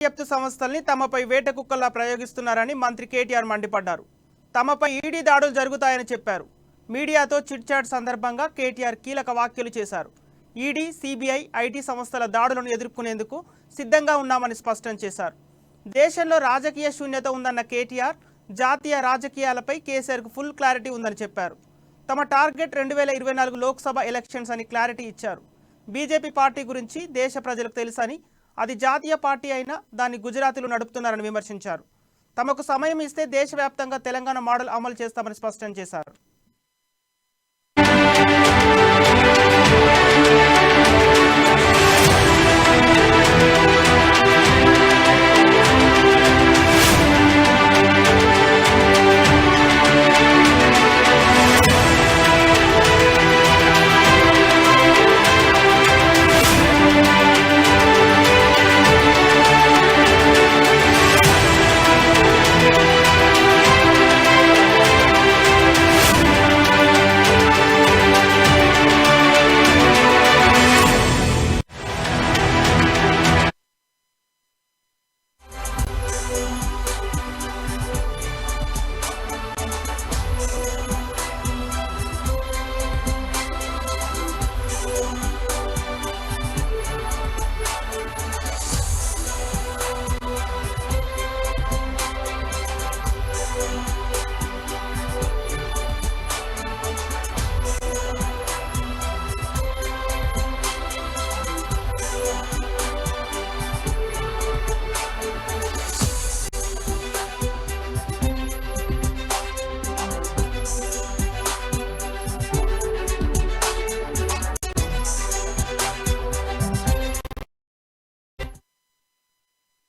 దర్యాప్తు సంస్థల్ని తమపై వేట కుక్కల్లా ప్రయోగిస్తున్నారని మంత్రి కేటీఆర్ మండిపడ్డారు. తమపై ఈడీ దాడులు జరుగుతాయని చెప్పారు. మీడియాతో చిట్చాట్ సందర్భంగా కేటీఆర్ కీలక వ్యాఖ్యలు చేశారు. ఈడీ, సిబిఐ, ఐటీ సంస్థల దాడులను ఎదుర్కొనేందుకు సిద్ధంగా ఉన్నామని స్పష్టం చేశారు. దేశంలో రాజకీయ శూన్యత ఉందన్న కేటీఆర్ జాతీయ రాజకీయాలపై కేసీఆర్కు ఫుల్ క్లారిటీ ఉందని చెప్పారు. తమ టార్గెట్ 2024 లోక్సభ ఎలక్షన్స్ అని క్లారిటీ ఇచ్చారు. బీజేపీ పార్టీ గురించి దేశ ప్రజలకు తెలుసని, అది జాతీయ పార్టీ అయినా దాన్ని గుజరాతీలో నడుపుతున్నారని విమర్శించారు. తమకు సమయం ఇస్తే దేశవ్యాప్తంగా తెలంగాణ మోడల్ అమలు చేస్తామని స్పష్టం చేశారు.